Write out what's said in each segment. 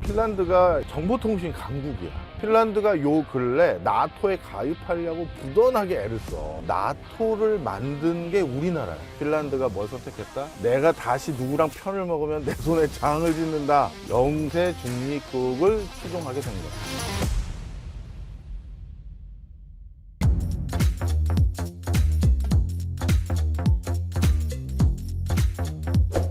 핀란드가 정보통신 강국이야. 핀란드가 요 근래 나토에 가입하려고 부단하게 애를 써. 나토를 만든 게 우리나라야. 핀란드가 뭘 선택했다? 내가 다시 누구랑 편을 먹으면 내 손에 장을 짓는다. 영세 중립국을 추종하게 된 거야.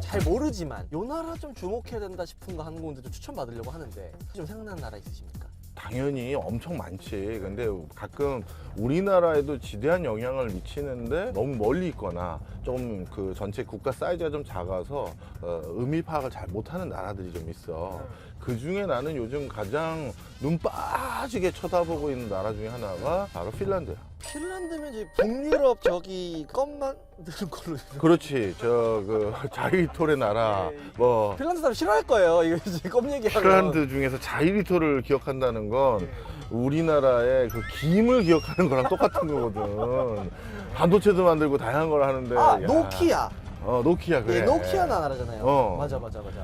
잘 모르지만 요 나라 좀 주목해야 된다 싶은 거 항공들 좀 추천받으려고 하는데 좀 생각나는 나라 있으십니까? 당연히 엄청 많지. 근데 가끔 우리나라에도 지대한 영향을 미치는데 너무 멀리 있거나 좀 그 전체 국가 사이즈가 좀 작아서 의미 파악을 잘 못하는 나라들이 좀 있어. 그 중에 나는 요즘 가장 눈 빠지게 쳐다보고 있는 나라 중에 하나가 바로 핀란드야. 핀란드면 이제 북유럽 저기 껌 만드는 걸로. 그렇지. 그 자이리톨의 나라. 뭐 핀란드 사람 싫어할 거예요. 이거 이제 껌 얘기하면. 핀란드 중에서 자이리톨을 기억한다는 건 우리나라의 그 김을 기억하는 거랑 똑같은 거거든. 반도체도 만들고 다양한 걸 하는데. 아, 야. 노키아. 노키아 그래. 예, 노키아 나라잖아요. 맞아.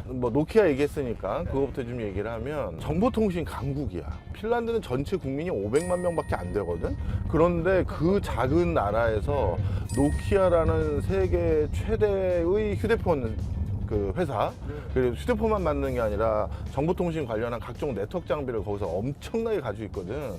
뭐 노키아 얘기했으니까 그거부터 좀 얘기를 하면 정보통신 강국이야. 핀란드는 전체 국민이 500만 명밖에 안 되거든. 그런데 그 작은 나라에서 노키아라는 세계 최대의 휴대폰 그 회사, 그리고 휴대폰만 만드는 게 아니라 정보통신 관련한 각종 네트워크 장비를 거기서 엄청나게 가지고 있거든.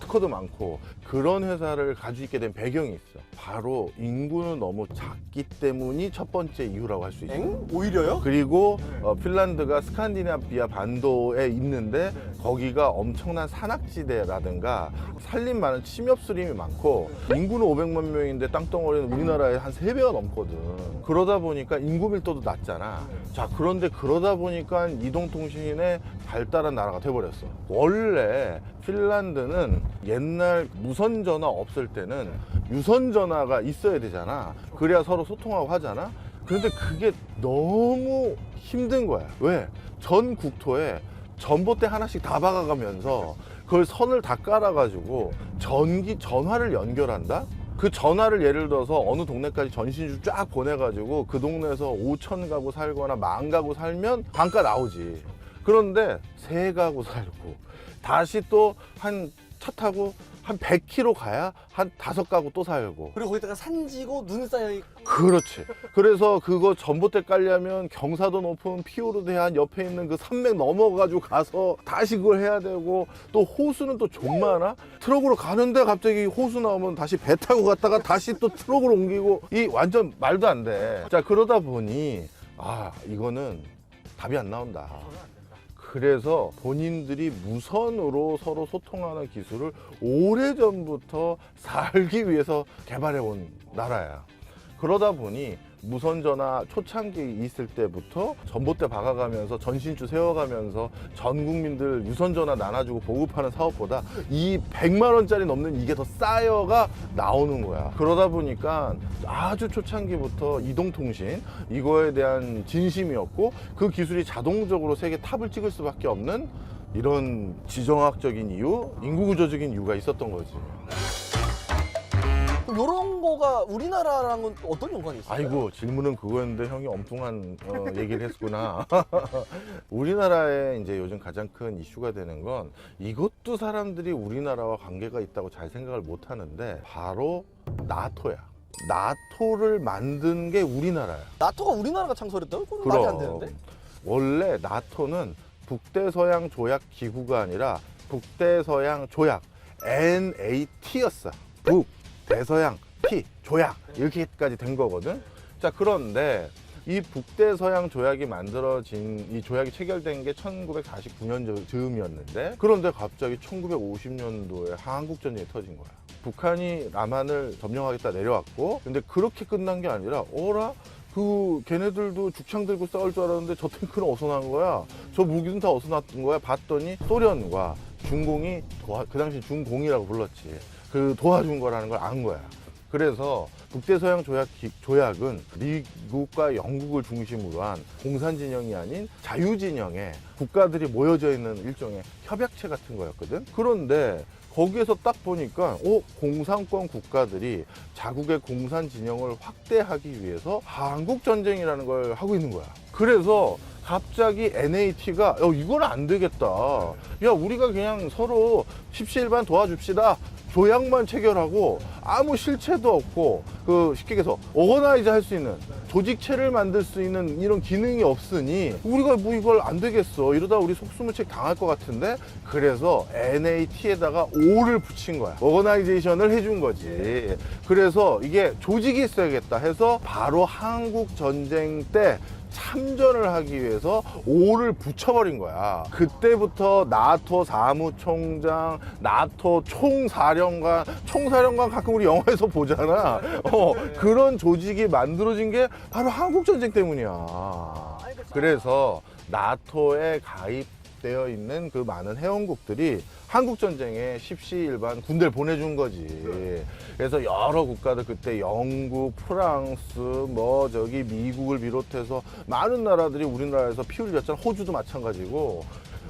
특허도 많고. 그런 회사를 가지고 있게 된 배경이 있어. 바로 인구는 너무 작기 때문이 첫 번째 이유라고 할 수 있어. 엥? 오히려요? 그리고 핀란드가 스칸디나비아 반도에 있는데 거기가 엄청난 산악지대라든가 산림 많은 침엽수림이 많고 인구는 500만 명인데 땅덩어리는 우리나라의 한 3배가 넘거든. 그러다 보니까 인구 밀도도 낮잖아. 자, 그런데 그러다 보니까 이동통신에 발달한 나라가 돼버렸어. 원래 핀란드는 옛날 무선전화 없을 때는 유선전화가 있어야 되잖아. 그래야 서로 소통하고 하잖아. 그런데 그게 너무 힘든 거야. 왜? 전 국토에 전봇대 하나씩 다 박아가면서 그걸 선을 다 깔아가지고 전화를 연결한다? 그 전화를 예를 들어서 어느 동네까지 전신주 쫙 보내가지고 그 동네에서 5천 가구 살거나 10,000가구 살면 단가 나오지. 그런데 3가구 살고 다시 또 한 차 타고 한 100km 가야 한 5가구 또 살고. 그리고 거기다가 산지고 눈 쌓여 있고. 그렇지. 그래서 그거 전봇대 깔려면 경사도 높은 피오르드해안 옆에 있는 그 산맥 넘어가지고 가서 다시 그걸 해야 되고, 또 호수는 또 좀 많아. 트럭으로 가는데 갑자기 호수 나오면 다시 배 타고 갔다가 다시 또 트럭으로 옮기고, 이 완전 말도 안 돼. 자, 그러다 보니 이거는 답이 안 나온다. 그래서 본인들이 무선으로 서로 소통하는 기술을 오래전부터 살기 위해서 개발해 온 나라야. 그러다 보니 무선전화 초창기 있을 때부터 전봇대 박아가면서 전신주 세워가면서 전 국민들 유선전화 나눠주고 보급하는 사업보다 이 100만 원짜리 넘는 이게 더 쌓여가 나오는 거야. 그러다 보니까 아주 초창기부터 이동통신 이거에 대한 진심이었고, 그 기술이 자동적으로 세계 탑을 찍을 수밖에 없는 이런 지정학적인 이유, 인구구조적인 이유가 있었던 거지. 그럼 요런 거가 우리나라랑은 어떤 연관이 있어요? 아이고, 질문은 그거였는데 형이 엉뚱한 얘기를 했구나. 우리나라에 이제 요즘 가장 큰 이슈가 되는 건, 이것도 사람들이 우리나라와 관계가 있다고 잘 생각을 못 하는데, 바로 나토야. 나토를 만든 게 우리나라야. 나토가 우리나라가 창설했다고? 그건 말이 안 되는데? 원래 나토는 북대서양 조약 기구가 아니라 북대서양 조약 NAT였어. 북 대서양 T 조약 이렇게까지 된 거거든. 자, 그런데 이 북대서양 조약이 만들어진, 이 조약이 체결된 게 1949년 즈음이었는데, 그런데 갑자기 1950년도에 한국전쟁이 터진 거야. 북한이 남한을 점령하겠다 내려왔고, 근데 그렇게 끝난 게 아니라, 걔네들도 죽창 들고 싸울 줄 알았는데 저 탱크는 어디서 난 거야? 저 무기는 다 어디서 났던 거야? 봤더니 소련과 중공이 그 당시 중공이라고 불렀지. 그 도와준 거라는 걸 안 거야. 그래서 북대서양 조약은 미국과 영국을 중심으로 한 공산진영이 아닌 자유진영의 국가들이 모여져 있는 일종의 협약체 같은 거였거든. 그런데 거기에서 딱 보니까 공산권 국가들이 자국의 공산 진영을 확대하기 위해서 한국전쟁이라는 걸 하고 있는 거야. 그래서 갑자기 NAT가 이건 안 되겠다. 야, 우리가 그냥 서로 십시일반 도와줍시다. 조약만 체결하고 아무 실체도 없고 쉽게 얘기해서 오거나이즈 할 수 있는 조직체를 만들 수 있는 이런 기능이 없으니 우리가 뭐 이걸 안 되겠어. 이러다 우리 속수무책 당할 것 같은데, 그래서 NAT에다가 O를 붙인 거야. 오거나이제이션을 해준 거지. 그래서 이게 조직이 있어야겠다 해서 바로 한국 전쟁 때 참전을 하기 위해서 O를 붙여버린 거야. 그때부터 나토 사무총장, 나토 총사령관 가끔 우리 영화에서 보잖아. 그런 조직이 만들어진 게 바로 한국전쟁 때문이야. 그래서 나토에 가입되어 있는 그 많은 회원국들이 한국전쟁에 십시일반 군대를 보내준 거지. 그래서 여러 국가들, 그때 영국, 프랑스, 미국을 비롯해서 많은 나라들이 우리나라에서 피 흘렸잖아. 호주도 마찬가지고.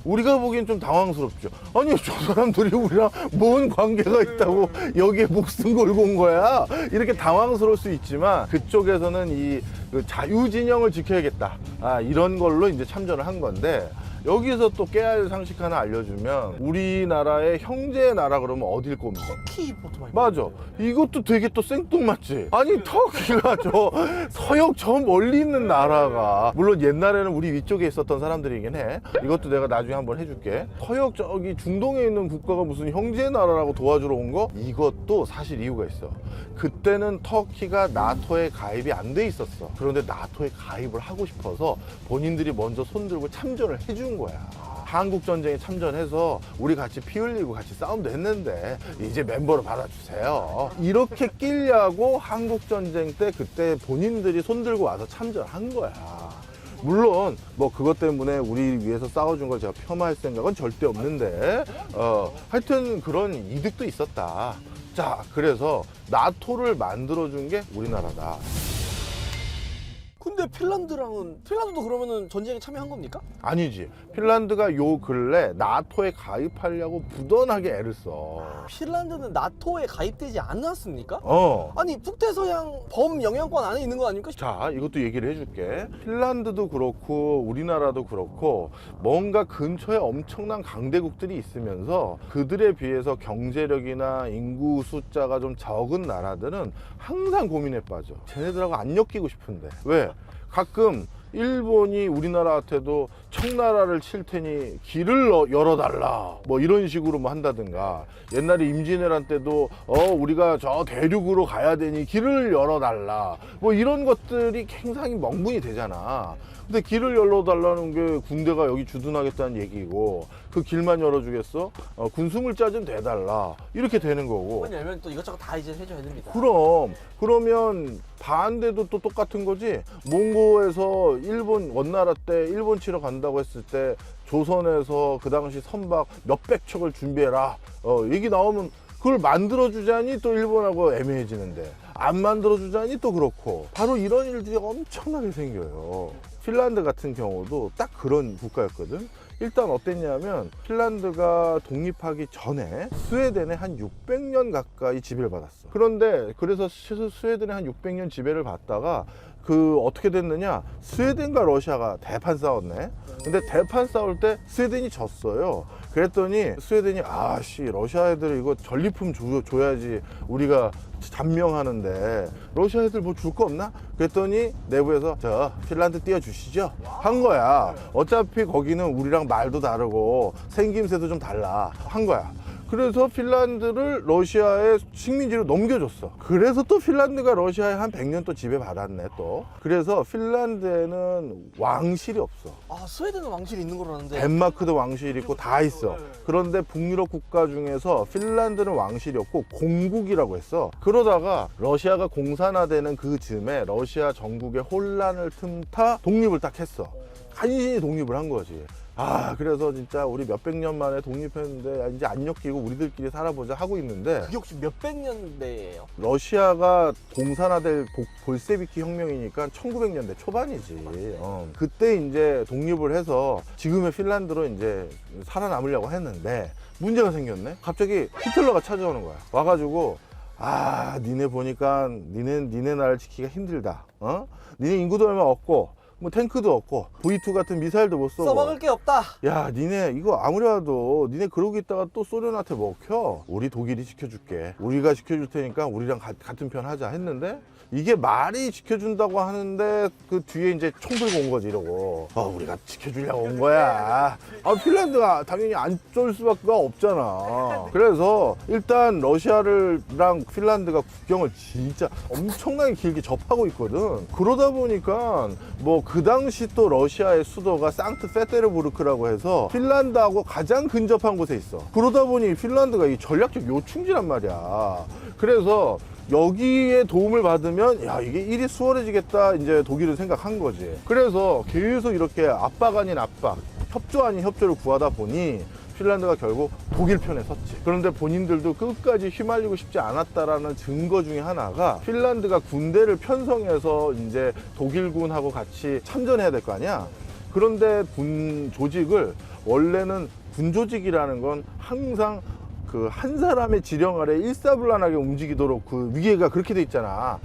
우리가 보기엔 좀 당황스럽죠. 아니, 저 사람들이 우리랑 뭔 관계가 있다고 여기에 목숨 걸고 온 거야? 이렇게 당황스러울 수 있지만, 그쪽에서는 그 자유진영을 지켜야겠다. 이런 걸로 이제 참전을 한 건데, 여기서 또 깨야 할 상식 하나 알려주면, 우리나라의 형제 나라 그러면 어딜 꼽니? 터키 보통 많이 맞아. 이것도 되게 또 생뚱맞지. 아니, 터키가 저 서역 저 멀리 있는 나라가, 물론 옛날에는 우리 위쪽에 있었던 사람들이긴 해. 이것도 내가 나중에 한번 해줄게. 서역 저기 중동에 있는 국가가 무슨 형제 나라라고 도와주러 온 거? 이것도 사실 이유가 있어. 그때는 터키가 나토에 가입이 안 돼 있었어. 그런데 나토에 가입을 하고 싶어서 본인들이 먼저 손들고 참전을 해준 거야. 한국전쟁에 참전해서 우리 같이 피 흘리고 같이 싸움도 했는데 이제 멤버로 받아주세요. 이렇게 끼려고 한국전쟁 때 그때 본인들이 손들고 와서 참전한 거야. 물론 그것 때문에 우리 위해서 싸워준 걸 제가 폄하할 생각은 절대 없는데, 하여튼 그런 이득도 있었다. 자, 그래서 나토를 만들어준 게 우리나라다. 근데 핀란드도 그러면은 전쟁에 참여한 겁니까? 아니지. 핀란드가 요 근래 나토에 가입하려고 부단하게 애를 써. 핀란드는 나토에 가입되지 않았습니까? 아니, 북대서양 범영향권 안에 있는 거 아닙니까? 자, 이것도 얘기를 해줄게. 핀란드도 그렇고 우리나라도 그렇고 뭔가 근처에 엄청난 강대국들이 있으면서 그들에 비해서 경제력이나 인구 숫자가 좀 적은 나라들은 항상 고민에 빠져. 쟤네들하고 안 엮이고 싶은데. 왜? 가끔 일본이 우리나라한테도 청나라를 칠 테니 길을 열어달라 이런 식으로 한다든가, 옛날에 임진왜란 때도 우리가 저 대륙으로 가야 되니 길을 열어달라 이런 것들이 굉장히 멍분이 되잖아. 근데 길을 열어달라는 게 군대가 여기 주둔하겠다는 얘기고, 그 길만 열어주겠어? 군수물자 좀 대달라 이렇게 되는 거고. 왜냐면 또 이것저것 다 이제 해줘야 됩니다. 그러면 반대도 또 똑같은 거지. 몽고에서 일본 원나라 때 일본 치러 간다고 했을 때 조선에서 그 당시 선박 몇백 척을 준비해라 얘기 나오면 그걸 만들어주자니 또 일본하고 애매해지는데, 안 만들어주자니 또 그렇고, 바로 이런 일들이 엄청나게 생겨요. 핀란드 같은 경우도 딱 그런 국가였거든. 일단 어땠냐면, 핀란드가 독립하기 전에 스웨덴에 한 600년 가까이 지배를 받았어. 그런데 그래서 스웨덴에 한 600년 지배를 받다가 어떻게 됐느냐, 스웨덴과 러시아가 대판 싸웠네. 근데 대판 싸울 때 스웨덴이 졌어요. 그랬더니 스웨덴이 러시아 애들 이거 전리품 줘야지 우리가 잠명하는데 러시아 애들 뭐 줄 거 없나? 그랬더니 내부에서 저 핀란드 띄워주시죠 한 거야. 어차피 거기는 우리랑 말도 다르고 생김새도 좀 달라 한 거야. 그래서 핀란드를 러시아의 식민지로 넘겨줬어. 그래서 또 핀란드가 러시아에 한 100년 또 지배받았네 또. 그래서 핀란드에는 왕실이 없어. 스웨덴은 왕실이 있는 걸로 아는데. 덴마크도 왕실이 있고 다 있어. 그런데 북유럽 국가 중에서 핀란드는 왕실이 없고 공국이라고 했어. 그러다가 러시아가 공산화되는 그 즈음에 러시아 전국의 혼란을 틈타 독립을 딱 했어. 간신히 독립을 한 거지. 그래서 진짜 우리 몇백 년 만에 독립했는데 이제 안 엮이고 우리들끼리 살아보자 하고 있는데, 그게 혹시 몇백 년대예요? 러시아가 공산화될 볼세비키 혁명이니까 1900년대 초반이지. 그때 이제 독립을 해서 지금의 핀란드로 이제 살아남으려고 했는데 문제가 생겼네. 갑자기 히틀러가 찾아오는 거야. 와가지고 니네 보니까 니네 나라를 지키기가 힘들다. 니네 인구도 얼마 없고 뭐 탱크도 없고 V2 같은 미사일도 못 쏘고. 써먹을 게 없다. 야, 니네 이거 아무리 봐도 니네 그러고 있다가 또 소련한테 먹혀. 우리 독일이 지켜줄게. 우리가 지켜줄 테니까 우리랑 같은 편 하자 했는데 이게 말이 지켜준다고 하는데 그 뒤에 이제 총 들고 온 거지 이러고. 우리가 지켜주려고 온 거야. 핀란드가 당연히 안 쫄 수밖에 없잖아. 그래서 일단 러시아랑 핀란드가 국경을 진짜 엄청나게 길게 접하고 있거든. 그러다 보니까 뭐 그 당시 또 러시아의 수도가 상트페테르부르크라고 해서 핀란드하고 가장 근접한 곳에 있어. 그러다 보니 핀란드가 이 전략적 요충지란 말이야. 그래서 여기에 도움을 받으면 야 이게 일이 수월해지겠다 이제 독일은 생각한 거지. 그래서 계속 이렇게 압박 아닌 압박, 협조 아닌 협조를 구하다 보니 핀란드가 결국 독일 편에 섰지. 그런데 본인들도 끝까지 휘말리고 싶지 않았다라는 증거 중에 하나가 핀란드가 군대를 편성해서 이제 독일군하고 같이 참전해야 될 거 아니야. 그런데 군 조직을 원래는 군 조직이라는 건 항상 그 한 사람의 지령 아래 일사불란하게 움직이도록 그 위계가 그렇게 돼 있잖아.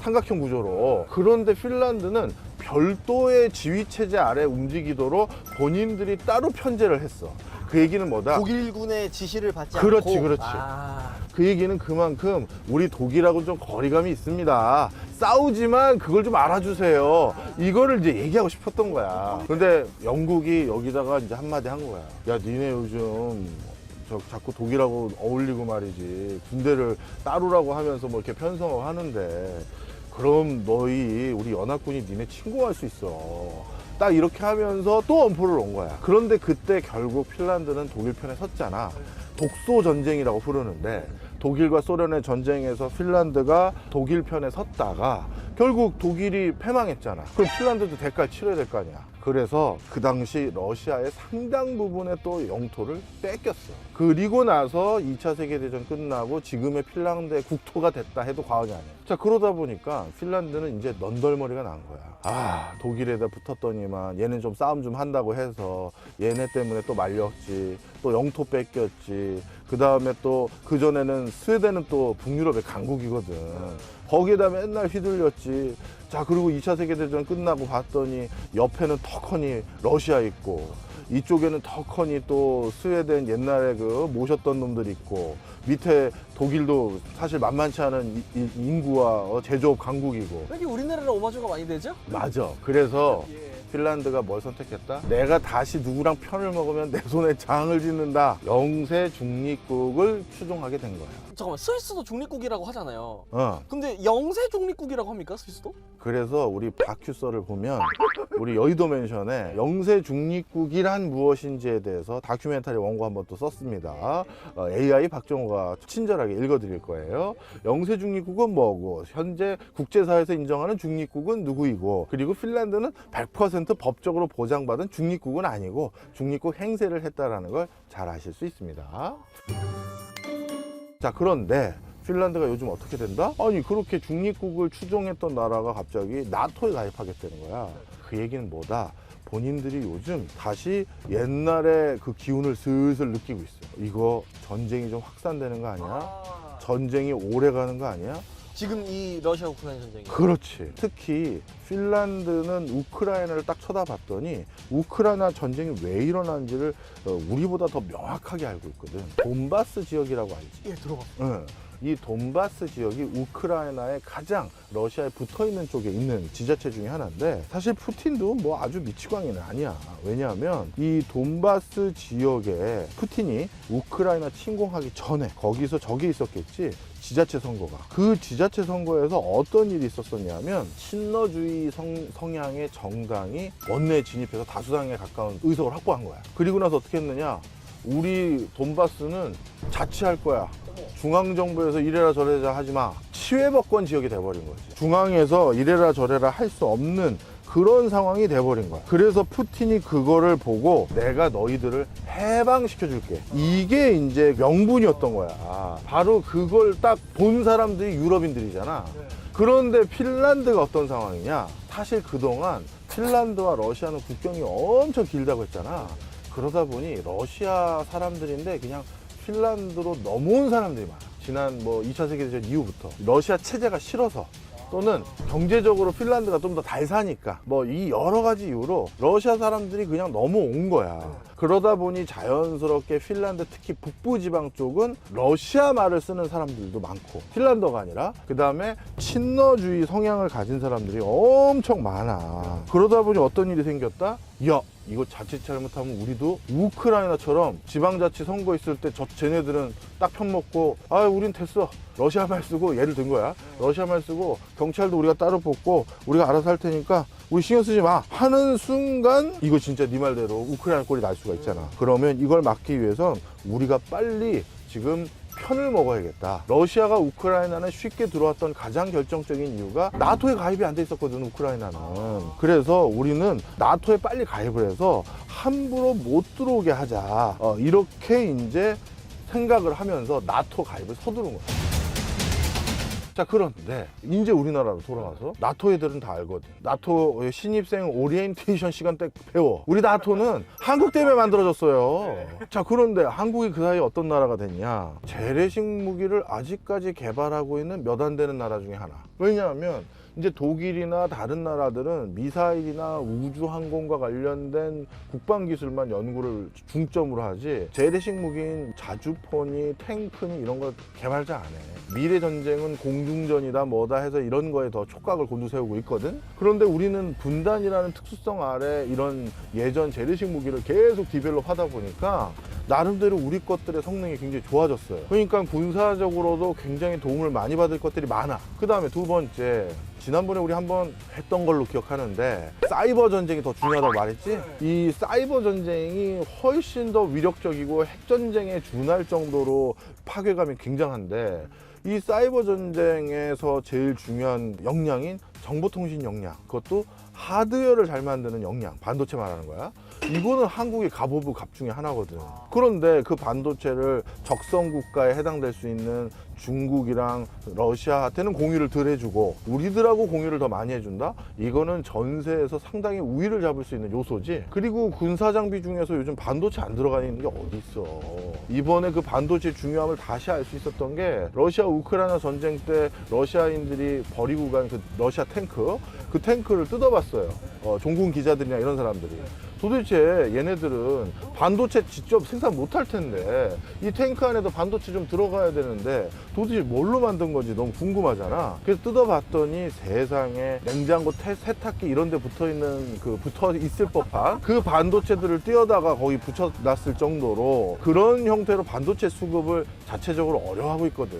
삼각형 구조로. 그런데 핀란드는 별도의 지휘 체제 아래 움직이도록 본인들이 따로 편제를 했어. 그 얘기는 뭐다? 독일군의 지시를 받지 그렇지, 않고. 그렇지. 그 얘기는 그만큼 우리 독일하고 좀 거리감이 있습니다. 싸우지만 그걸 좀 알아주세요. 이거를 이제 얘기하고 싶었던 거야. 근데 영국이 여기다가 이제 한마디 한 거야. 야, 니네 요즘 자꾸 독일하고 어울리고 말이지. 군대를 따로라고 하면서 뭐 이렇게 편성을 하는데 그럼 너희 우리 연합군이 니네 침공할 수 있어. 딱 이렇게 하면서 또 엄포를 온 거야. 그런데 그때 결국 핀란드는 독일 편에 섰잖아. 독소 전쟁이라고 부르는데 독일과 소련의 전쟁에서 핀란드가 독일 편에 섰다가 결국 독일이 패망했잖아. 그럼 핀란드도 대가를 치러야 될 거 아니야. 그래서 그 당시 러시아의 상당 부분의 또 영토를 뺏겼어. 그리고 나서 2차 세계대전 끝나고 지금의 핀란드의 국토가 됐다 해도 과언이 아니야. 자, 그러다 보니까 핀란드는 이제 넌덜머리가 난 거야. 독일에다 붙었더니만 얘는 좀 싸움 좀 한다고 해서 얘네 때문에 또 말렸지. 또 영토 뺏겼지. 그 다음에 또 그전에는 스웨덴은 또 북유럽의 강국이거든. 거기에다 맨날 휘둘렸지. 자, 그리고 2차 세계대전 끝나고 봤더니 옆에는 터커니 러시아 있고 이쪽에는 터커니 또 스웨덴 옛날에 그 모셨던 놈들 있고 밑에 독일도 사실 만만치 않은 인구와 제조업 강국이고. 왜 이렇게 우리나라랑 오마주가 많이 되죠? 맞아. 그래서 예. 핀란드가 뭘 선택했다? 내가 다시 누구랑 편을 먹으면 내 손에 장을 짓는다. 영세 중립국을 추종하게 된 거야. 잠깐만, 스위스도 중립국이라고 하잖아요. 근데 영세 중립국이라고 합니까, 스위스도? 그래서 우리 다큐썰을 보면 우리 여의도 맨션에 영세 중립국이란 무엇인지에 대해서 다큐멘터리 원고 한번 또 썼습니다. AI 박정호가 친절하게 읽어드릴 거예요. 영세 중립국은 뭐고 현재 국제사회에서 인정하는 중립국은 누구이고 그리고 핀란드는 100% 법적으로 보장받은 중립국은 아니고 중립국 행세를 했다라는 걸 잘 아실 수 있습니다. 자, 그런데 핀란드가 요즘 어떻게 된다? 아니, 그렇게 중립국을 추종했던 나라가 갑자기 나토에 가입하겠다는 거야. 그 얘기는 뭐다? 본인들이 요즘 다시 옛날에 그 기운을 슬슬 느끼고 있어요. 이거 전쟁이 좀 확산되는 거 아니야? 전쟁이 오래 가는 거 아니야? 지금 이 러시아 우크라이나 전쟁이. 그렇지. 특히 핀란드는 우크라이나를 딱 쳐다봤더니 우크라이나 전쟁이 왜 일어난지를 우리보다 더 명확하게 알고 있거든. 돈바스 지역이라고 알지? 예, 들어봤어. 응. 이 돈바스 지역이 우크라이나의 가장 러시아에 붙어있는 쪽에 있는 지자체 중에 하나인데 사실 푸틴도 뭐 아주 미치광이는 아니야. 왜냐하면 이 돈바스 지역에 푸틴이 우크라이나 침공하기 전에 거기서 저기 있었겠지. 지자체 선거가. 그 지자체 선거에서 어떤 일이 있었었냐면 친러주의 성향의 정당이 원내에 진입해서 다수당에 가까운 의석을 확보한 거야. 그리고 나서 어떻게 했느냐. 우리 돈바스는 자치할 거야. 중앙정부에서 이래라 저래라 하지 마. 치외법권 지역이 돼버린 거지. 중앙에서 이래라 저래라 할 수 없는 그런 상황이 돼버린 거야. 그래서 푸틴이 그거를 보고 내가 너희들을 해방시켜줄게. 이게 이제 명분이었던 거야. 바로 그걸 딱 본 사람들이 유럽인들이잖아. 그런데 핀란드가 어떤 상황이냐. 사실 그동안 핀란드와 러시아는 국경이 엄청 길다고 했잖아. 그러다 보니 러시아 사람들인데 그냥 핀란드로 넘어온 사람들이 많아. 지난 뭐 2차 세계대전 이후부터 러시아 체제가 싫어서 또는 경제적으로 핀란드가 좀 더 잘 사니까 뭐 이 여러 가지 이유로 러시아 사람들이 그냥 넘어온 거야. 그러다 보니 자연스럽게 핀란드, 특히 북부 지방 쪽은 러시아 말을 쓰는 사람들도 많고, 핀란드어가 아니라 그 다음에 친러주의 성향을 가진 사람들이 엄청 많아. 그러다 보니 어떤 일이 생겼다? 야, 이거 자칫 잘못하면 우리도 우크라이나처럼 지방자치 선거 있을 때 쟤네들은 딱 편먹고, 아 우린 됐어, 러시아 말 쓰고, 예를 든 거야, 러시아 말 쓰고 경찰도 우리가 따로 뽑고 우리가 알아서 할 테니까 우리 신경 쓰지 마 하는 순간 이거 진짜 네 말대로 우크라이나 꼴이 날 수가 있잖아. 그러면 이걸 막기 위해선 우리가 빨리 지금 편을 먹어야겠다. 러시아가 우크라이나는 쉽게 들어왔던 가장 결정적인 이유가 나토에 가입이 안 돼 있었거든, 우크라이나는. 그래서 우리는 나토에 빨리 가입을 해서 함부로 못 들어오게 하자. 이렇게 이제 생각을 하면서 나토 가입을 서두른 거야. 자, 그런데 이제 우리나라로 돌아와서 나토 애들은 다 알거든. 나토 신입생 오리엔테이션 시간 때 배워. 우리 나토는 한국 때문에 만들어졌어요. 자, 그런데 한국이 그 사이에 어떤 나라가 됐냐? 재래식 무기를 아직까지 개발하고 있는 몇 안 되는 나라 중에 하나. 왜냐하면 이제 독일이나 다른 나라들은 미사일이나 우주항공과 관련된 국방기술만 연구를 중점으로 하지, 재래식 무기인 자주포니 탱크니 이런 거 개발 잘 안 해. 미래 전쟁은 공중전이다 뭐다 해서 이런 거에 더 촉각을 곤두세우고 있거든. 그런데 우리는 분단이라는 특수성 아래 이런 예전 재래식 무기를 계속 디벨롭 하다 보니까 나름대로 우리 것들의 성능이 굉장히 좋아졌어요. 그러니까 군사적으로도 굉장히 도움을 많이 받을 것들이 많아. 그 다음에 두 번째, 지난번에 우리 한번 했던 걸로 기억하는데 사이버 전쟁이 더 중요하다고 말했지? 이 사이버 전쟁이 훨씬 더 위력적이고 핵전쟁에 준할 정도로 파괴감이 굉장한데, 이 사이버 전쟁에서 제일 중요한 역량인 정보통신 역량, 그것도 하드웨어를 잘 만드는 역량, 반도체 말하는 거야. 이거는 한국의 갑 오브 갑 중에 하나거든. 그런데 그 반도체를 적성 국가에 해당될 수 있는 중국이랑 러시아한테는 공유를 덜 해주고 우리들하고 공유를 더 많이 해준다? 이거는 전세에서 상당히 우위를 잡을 수 있는 요소지. 그리고 군사장비 중에서 요즘 반도체 안 들어가 있는 게 어디 있어. 이번에 그 반도체 중요함을 다시 알 수 있었던 게 러시아 우크라이나 전쟁 때 러시아인들이 버리고 간 그 러시아 탱크, 그 탱크를 뜯어봤어요. 종군 기자들이나 이런 사람들이. 도대체 얘네들은 반도체 직접 생산 못할 텐데 이 탱크 안에도 반도체 좀 들어가야 되는데 도대체 뭘로 만든 건지 너무 궁금하잖아. 그래서 뜯어봤더니 세상에 냉장고, 세탁기 이런 데 붙어 있을 법한 그 반도체들을 띄어다가 거기 붙여놨을 정도로 그런 형태로 반도체 수급을 자체적으로 어려워하고 있거든.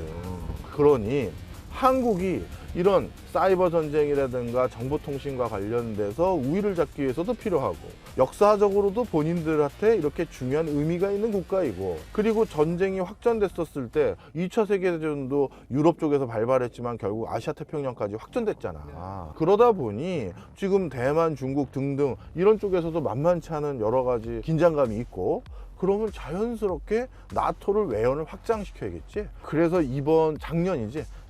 그러니 한국이 이런 사이버 전쟁이라든가 정보통신과 관련돼서 우위를 잡기 위해서도 필요하고, 역사적으로도 본인들한테 이렇게 중요한 의미가 있는 국가이고, 그리고 전쟁이 확전됐었을 때 2차 세계대전도 유럽 쪽에서 발발했지만 결국 아시아 태평양까지 확전됐잖아. 그러다 보니 지금 대만, 중국 등등 이런 쪽에서도 만만치 않은 여러 가지 긴장감이 있고, 그러면 자연스럽게 나토를 외연을 확장시켜야겠지. 그래서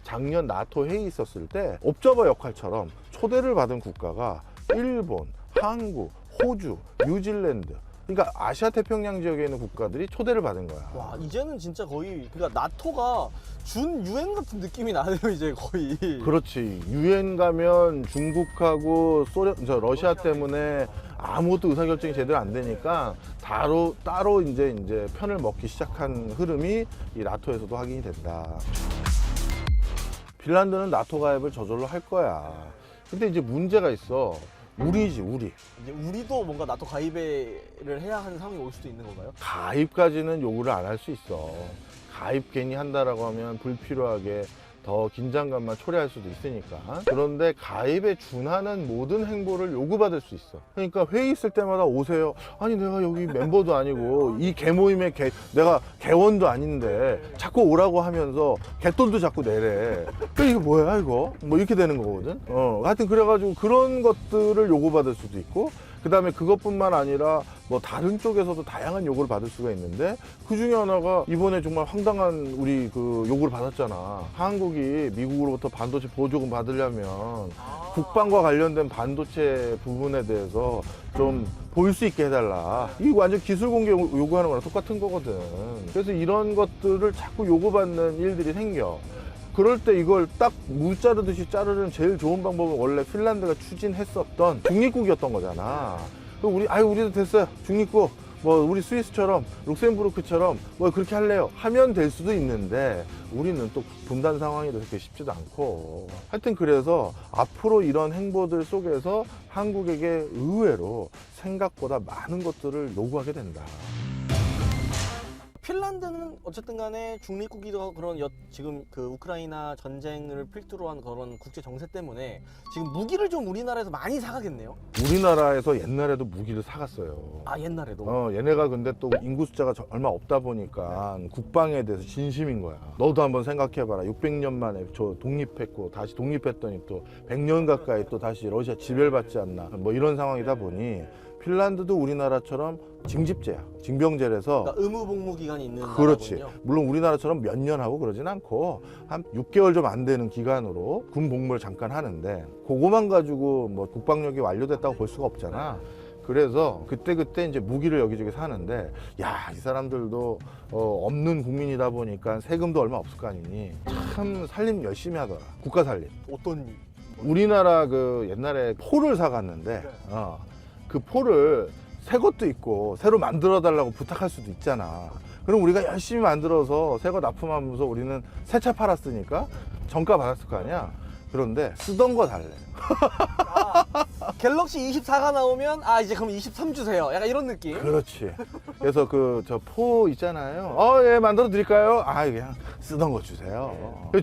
작년 나토 회의 있었을 때 옵저버 역할처럼 초대를 받은 국가가 일본, 한국, 호주, 뉴질랜드, 그러니까 아시아 태평양 지역에 있는 국가들이 초대를 받은 거야. 와, 이제는 진짜 거의 그러니까 나토가 준 유엔 같은 느낌이 나네요, 이제 거의. 그렇지. 유엔 가면 중국하고 러시아 때문에 아무것도 의사결정이 제대로 안 되니까 따로 이제 편을 먹기 시작한 흐름이 이 나토에서도 확인이 된다. 핀란드는 나토 가입을 저절로 할 거야. 근데 이제 문제가 있어. 우리. 이제 우리도 뭔가 나토 가입을 해야 하는 상황이 올 수도 있는 건가요? 가입까지는 요구를 안 할 수 있어. 가입 괜히 한다라고 하면 불필요하게 더 긴장감만 초래할 수도 있으니까. 그런데 가입에 준하는 모든 행보를 요구받을 수 있어. 그러니까 회의 있을 때마다 오세요. 아니 내가 여기 멤버도 아니고 이 개모임의 내가 개원도 아닌데 자꾸 오라고 하면서 개돈도 자꾸 내래. 이거 뭐야 이거? 뭐 이렇게 되는 거거든. 하여튼 그래가지고 그런 것들을 요구받을 수도 있고, 그 다음에 그것뿐만 아니라 뭐 다른 쪽에서도 다양한 요구를 받을 수가 있는데, 그 중에 하나가 이번에 정말 황당한 우리 그 요구를 받았잖아. 한국이 미국으로부터 반도체 보조금 받으려면 국방과 관련된 반도체 부분에 대해서 좀 볼 수 있게 해달라. 이거 완전 기술 공개 요구하는 거랑 똑같은 거거든. 그래서 이런 것들을 자꾸 요구받는 일들이 생겨. 그럴 때 이걸 딱 무 자르듯이 자르는 제일 좋은 방법은 원래 핀란드가 추진했었던 중립국이었던 거잖아. 우리도 됐어요. 중립국. 뭐 우리 스위스처럼 룩셈부르크처럼 뭐 그렇게 할래요 하면 될 수도 있는데 우리는 또 분단 상황이 그렇게 쉽지도 않고 하여튼 그래서 앞으로 이런 행보들 속에서 한국에게 의외로 생각보다 많은 것들을 요구하게 된다. 핀란드는 어쨌든 간에 중립국이고 그런 지금 그 우크라이나 전쟁을 필두로 한 그런 국제 정세 때문에 지금 무기를 좀 우리나라에서 많이 사가겠네요. 우리나라에서 옛날에도 무기를 사갔어요. 아, 옛날에도? 얘네가 근데 또 인구 숫자가 얼마 없다 보니까 국방에 대해서 진심인 거야. 너도 한번 생각해봐라. 600년 만에 저 독립했고 다시 독립했더니 또 100년 가까이 또 다시 러시아 지배받지 않나 뭐 이런 상황이다 보니 핀란드도 우리나라처럼 징집제야. 징병제라서 그러니까 의무 복무 기간이 있는 그렇지. 나라군요. 물론 우리나라처럼 몇 년 하고 그러진 않고 한 6개월 좀 안 되는 기간으로 군 복무를 잠깐 하는데 그거만 가지고 뭐 국방력이 완료됐다고 볼 수가 없잖아. 그래서 그때 이제 무기를 여기저기 사는데 야, 이 사람들도 없는 국민이다 보니까 세금도 얼마 없을 거 아니니 참 살림 열심히 하더라. 국가 살림. 어떤 우리나라 그 옛날에 포를 사갔는데 그 포를 새 것도 있고 새로 만들어 달라고 부탁할 수도 있잖아. 그럼 우리가 열심히 만들어서 새 거 납품하면서 우리는 새 차 팔았으니까 정가 받았을 거 아니야. 그런데 쓰던 거 달래. 갤럭시 24가 나오면 이제 그럼 23 주세요. 약간 이런 느낌. 그렇지. 그래서 그 저 포 있잖아요. 예, 만들어 드릴까요? 그냥 쓰던 거 주세요.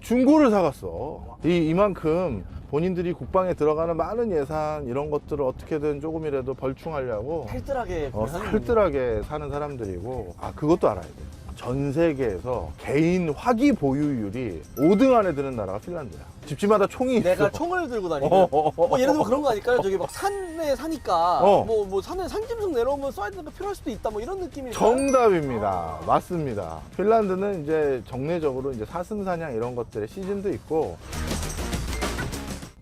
중고를 사갔어. 이만큼 본인들이 국방에 들어가는 많은 예산 이런 것들을 어떻게든 조금이라도 벌충하려고 살뜰하게 살뜰하게 사는 사람들이고 그것도 알아야 돼. 전 세계에서 개인 화기 보유율이 5등 안에 드는 나라가 핀란드야. 집집마다 총이 있어. 내가 총을 들고 다니는 뭐 예를 들면 그런 거 아닐까요? 저기 막 산에 사니까 뭐 산에 산짐승 내려오면 쏴야 되는 거 필요할 수도 있다 뭐 이런 느낌이 정답입니다. 맞습니다. 핀란드는 이제 정례적으로 이제 사슴사냥 이런 것들의 시즌도 있고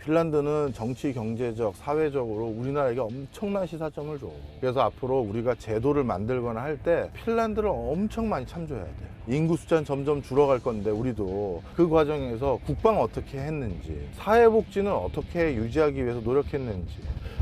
핀란드는 정치, 경제적, 사회적으로 우리나라에게 엄청난 시사점을 줘. 그래서 앞으로 우리가 제도를 만들거나 할 때 핀란드를 엄청 많이 참조해야 돼. 인구 숫자는 점점 줄어갈 건데 우리도 그 과정에서 국방 어떻게 했는지, 사회복지는 어떻게 유지하기 위해서 노력했는지,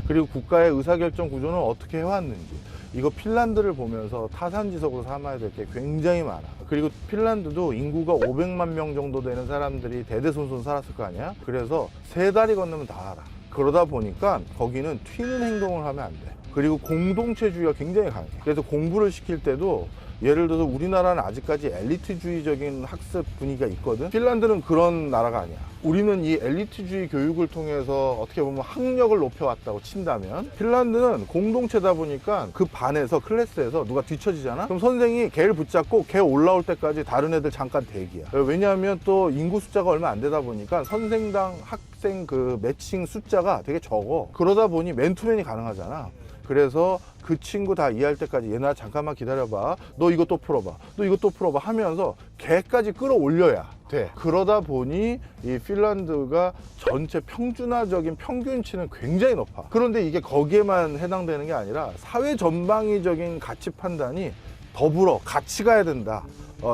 그리고 국가의 의사결정 구조는 어떻게 해왔는지 이거 핀란드를 보면서 타산지석으로 삼아야 될 게 굉장히 많아. 그리고 핀란드도 인구가 500만 명 정도 되는 사람들이 대대손손 살았을 거 아니야? 그래서 세 다리 건너면 다 알아. 그러다 보니까 거기는 튀는 행동을 하면 안 돼. 그리고 공동체주의가 굉장히 강해. 그래서 공부를 시킬 때도 예를 들어서 우리나라는 아직까지 엘리트주의적인 학습 분위기가 있거든. 핀란드는 그런 나라가 아니야. 우리는 이 엘리트주의 교육을 통해서 어떻게 보면 학력을 높여왔다고 친다면 핀란드는 공동체다 보니까 그 반에서 클래스에서 누가 뒤처지잖아? 그럼 선생이 걔를 붙잡고 걔 올라올 때까지 다른 애들 잠깐 대기야. 왜냐하면 또 인구 숫자가 얼마 안 되다 보니까 선생당 학생 그 매칭 숫자가 되게 적어. 그러다 보니 맨투맨이 가능하잖아. 그래서 그 친구 다 이해할 때까지 얘나 잠깐만 기다려봐. 너 이거 또 풀어봐. 너 이거 또 풀어봐 하면서 걔까지 끌어올려야 돼. 그러다 보니 이 핀란드가 전체 평준화적인 평균치는 굉장히 높아. 그런데 이게 거기에만 해당되는 게 아니라 사회 전방위적인 가치 판단이 더불어 같이 가야 된다.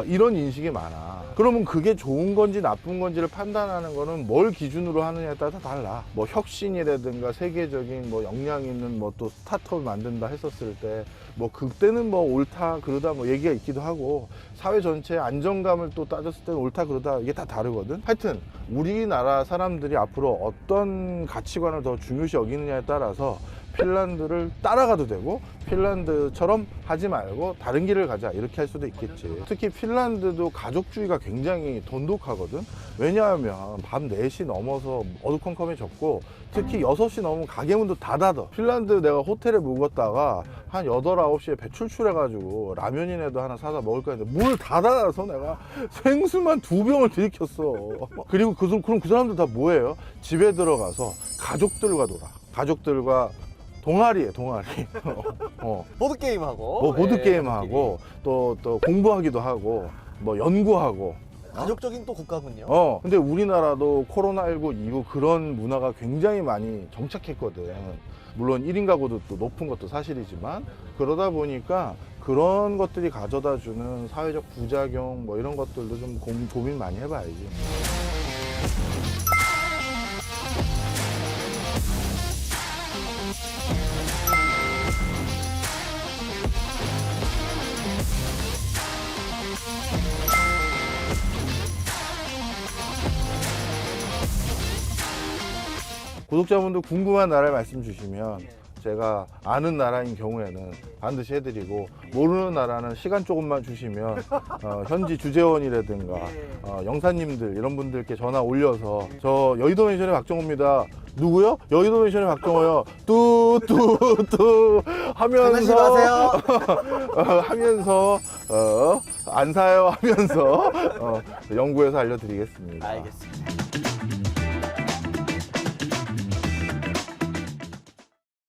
이런 인식이 많아. 그러면 그게 좋은 건지 나쁜 건지를 판단하는 거는 뭘 기준으로 하느냐에 따라 달라. 뭐 혁신이라든가 세계적인 뭐 역량 있는 뭐 또 스타트업을 만든다 했었을 때 뭐 그때는 뭐 옳다 그러다 뭐 얘기가 있기도 하고 사회 전체의 안정감을 또 따졌을 때는 옳다 그러다 이게 다 다르거든. 하여튼 우리나라 사람들이 앞으로 어떤 가치관을 더 중요시 여기느냐에 따라서 핀란드를 따라가도 되고 핀란드처럼 하지 말고 다른 길을 가자 이렇게 할 수도 있겠지. 특히 핀란드도 가족주의가 굉장히 돈독하거든. 왜냐하면 밤 4시 넘어서 어두컴컴해졌고 특히 6시 넘으면 가게문도 다 닫아. 핀란드 내가 호텔에 묵었다가 한 8, 9시에 배 출출해가지고 라면이라도 하나 사다 먹을까 했는데 문을 다 닫아서 내가 생수만 2병을 들이켰어. 그리고 그럼 그 사람들 다 뭐예요? 집에 들어가서 가족들과 놀아. 가족들과 동아리에 동아리. 보드게임하고 뭐 보드게임하고 또 공부하기도 하고 뭐 연구하고. 가족적인 또 국가군요. 근데 우리나라도 코로나19 이후 그런 문화가 굉장히 많이 정착했거든. 물론 1인 가구도 또 높은 것도 사실이지만 그러다 보니까 그런 것들이 가져다 주는 사회적 부작용 뭐 이런 것들도 좀 고민 많이 해봐야지. 구독자분들 궁금한 나라 말씀 주시면 제가 아는 나라인 경우에는 반드시 해드리고, 모르는 나라는 시간 조금만 주시면 현지 주재원이라든가 영사님들 이런 분들께 전화 올려서 저 여의도 멘션의 박정호입니다. 누구요? 여의도 멘션의 박정호요. 뚜뚜뚜 장난치지 하면서 마세요. 하면서 안 사요 하면서 연구해서 알려드리겠습니다. 알겠습니다.